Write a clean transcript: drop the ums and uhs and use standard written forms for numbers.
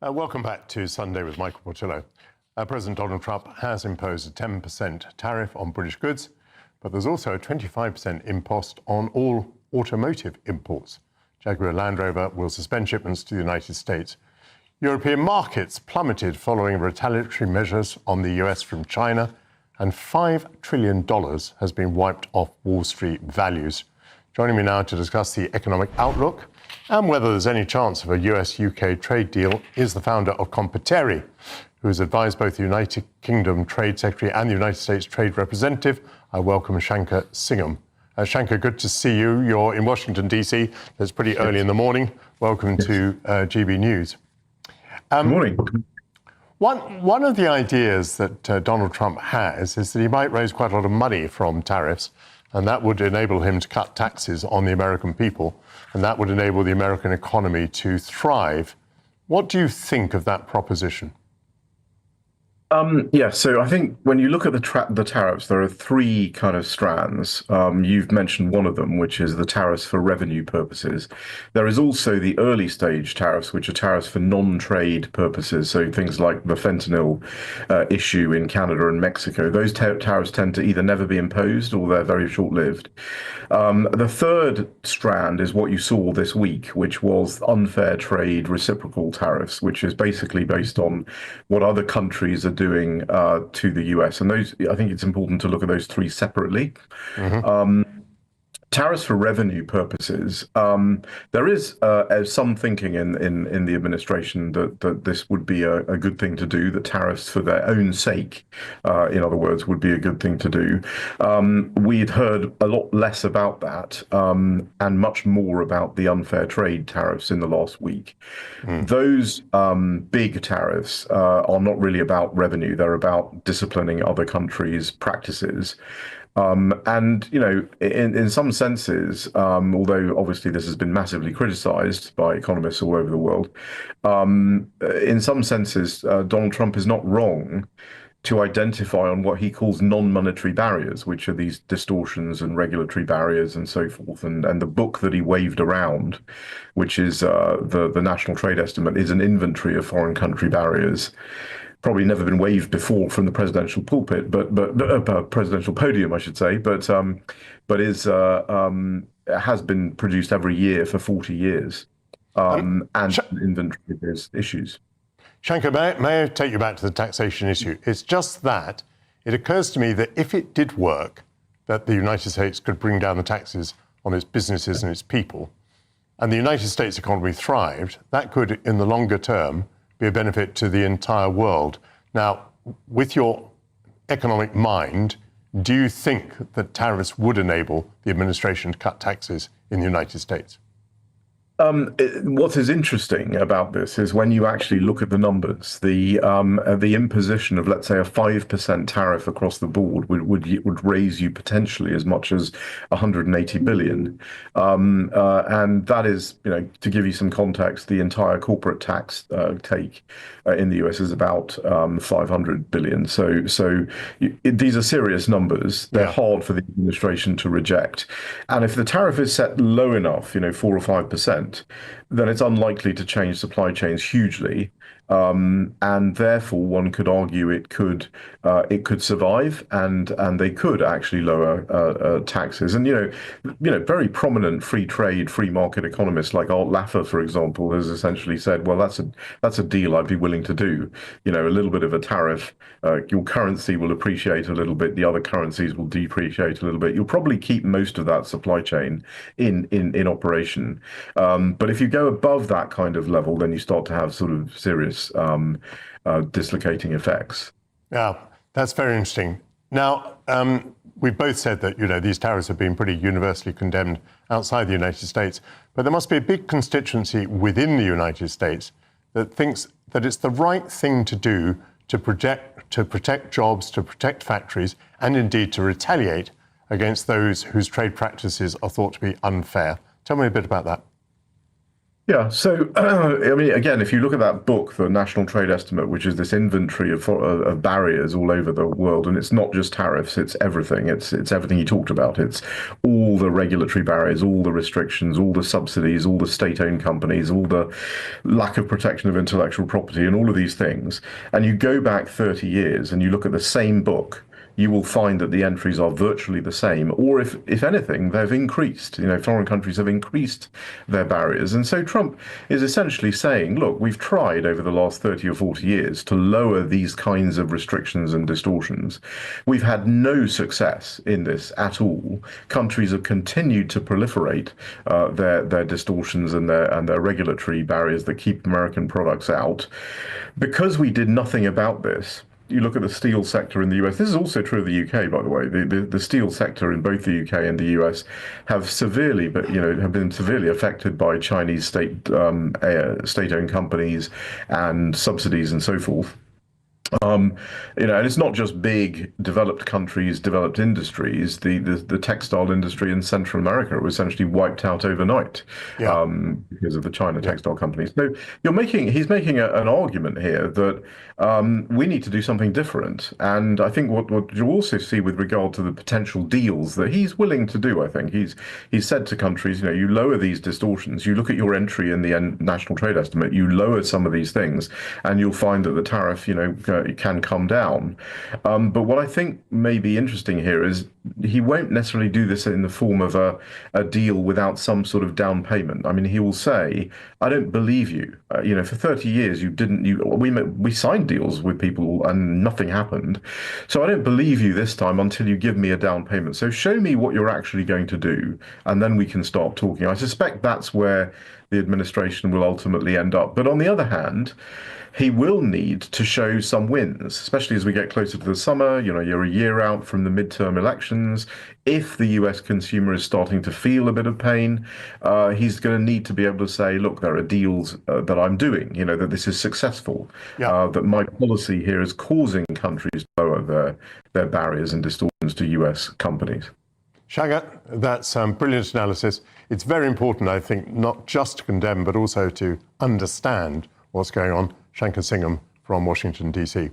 Welcome back to Sunday with Michael Portillo. President Donald Trump has imposed a 10% tariff on British goods, but there's also a 25% impost on all automotive imports. Jaguar Land Rover will suspend shipments to the United States. European markets plummeted following retaliatory measures on the US from China, and $5 trillion has been wiped off Wall Street values. Joining me now to discuss the economic outlook and whether there's any chance of a US-UK trade deal is the founder of Competeri, who has advised both the United Kingdom Trade Secretary and the United States Trade Representative. I welcome Shanker Singham. Shanker, good to see you. You're in Washington, D.C. It's pretty early in the morning. Welcome to GB News. Good morning. One of the ideas that Donald Trump has is that he might raise quite a lot of money from tariffs, and that would enable him to cut taxes on the American people, and that would enable the American economy to thrive. What do you think of that proposition? So I think when you look at the tariffs, there are three kind of strands. You've mentioned one of them, which is the tariffs for revenue purposes. There is also the early stage tariffs, which are tariffs for non-trade purposes. So things like the fentanyl issue in Canada and Mexico. Those tariffs tend to either never be imposed or they're very short-lived. The third strand is what you saw this week, which was unfair trade reciprocal tariffs, which is basically based on what other countries are doing to the US. And those, I think it's important to look at those three separately. Tariffs for revenue purposes, there is some thinking in the administration that this would be a good thing to do, that tariffs for their own sake, in other words, would be a good thing to do. We'd heard a lot less about that and much more about the unfair trade tariffs in the last week. Those big tariffs are not really about revenue. They're about disciplining other countries' practices. And, you know, in some senses, although obviously this has been massively criticized by economists all over the world, in some senses, Donald Trump is not wrong to identify on what he calls non-monetary barriers, which are these distortions and regulatory barriers and so forth. And the book that he waved around, which is the National Trade Estimate, is an inventory of foreign country barriers. Probably never been waved before from the presidential pulpit, but presidential podium, I should say. But has been produced every year for 40 years, and inventory of those issues. Shanker, may I take you back to the taxation issue? It's just that it occurs to me that if it did work, that the United States could bring down the taxes on its businesses and its people, and the United States economy thrived, that could, in the longer term, be a benefit to the entire world. Now, with your economic mind, do you think that tariffs would enable the administration to cut taxes in the United States? What is interesting about this is when you actually look at the numbers, the imposition of, let's say, a 5% tariff across the board would raise you potentially as much as 180 billion. And that is, you know, to give you some context, the entire corporate tax take in the US is about 500 billion. So these are serious numbers. They're hard for the administration to reject. And if the tariff is set low enough, you know, 4 or 5%, then it's unlikely to change supply chains hugely, and therefore one could argue it could survive, and they could actually lower taxes. And you know, very prominent free trade, free market economists like Art Laffer, for example, has essentially said, well, that's a deal I'd be willing to do. You know, a little bit of a tariff, your currency will appreciate a little bit, the other currencies will depreciate a little bit. You'll probably keep most of that supply chain in operation. But if you go above that kind of level, then you start to have sort of serious dislocating effects. Yeah, that's very interesting. Now, we've both said that, you know, these tariffs have been pretty universally condemned outside the United States, but there must be a big constituency within the United States that thinks that it's the right thing to do to protect jobs, to protect factories, and indeed to retaliate against those whose trade practices are thought to be unfair. Tell me a bit about that. Yeah, so I mean, again, if you look at that book, the National Trade Estimate, which is this inventory of barriers all over the world, and it's not just tariffs, it's everything. It's everything you talked about. It's all the regulatory barriers, all the restrictions, all the subsidies, all the state-owned companies, all the lack of protection of intellectual property, and all of these things. And you go back 30 years and you look at the same book, you will find that the entries are virtually the same, or if anything, they've increased. Foreign countries have increased their barriers. And so Trump is essentially saying, look, we've tried over the last 30 or 40 years to lower these kinds of restrictions and distortions. We've had no success in this at all. Countries have continued to proliferate their distortions and their regulatory barriers that keep American products out. Because we did nothing about this, you look at the steel sector in the US. This is also true of the UK, by the way. The steel sector in both the UK and the US have been severely affected by Chinese state-owned companies and subsidies and so forth. And it's not just big developed countries, developed industries. The textile industry in Central America was essentially wiped out overnight because of the China textile companies. So he's making an argument here that we need to do something different. And I think what you also see with regard to the potential deals that he's willing to do, I think he's said to countries, you lower these distortions, you look at your entry in the National Trade Estimate, you lower some of these things, and you'll find that the tariff, it can come down. But what I think may be interesting here is he won't necessarily do this in the form of a deal without some sort of down payment. I mean, he will say, I don't believe you. For 30 years, we signed deals with people and nothing happened. So I don't believe you this time until you give me a down payment. So show me what you're actually going to do, and then we can start talking. I suspect that's where the administration will ultimately end up. But on the other hand, he will need to show some wins, especially as we get closer to the summer. You're a year out from the midterm elections. If the US consumer is starting to feel a bit of pain, he's going to need to be able to say, look, there are deals that I'm doing, that this is successful, that my policy here is causing countries to lower their barriers and distortions to US companies. Shanker, that's brilliant analysis. It's very important, I think, not just to condemn, but also to understand what's going on. Shanker Singham from Washington, D.C.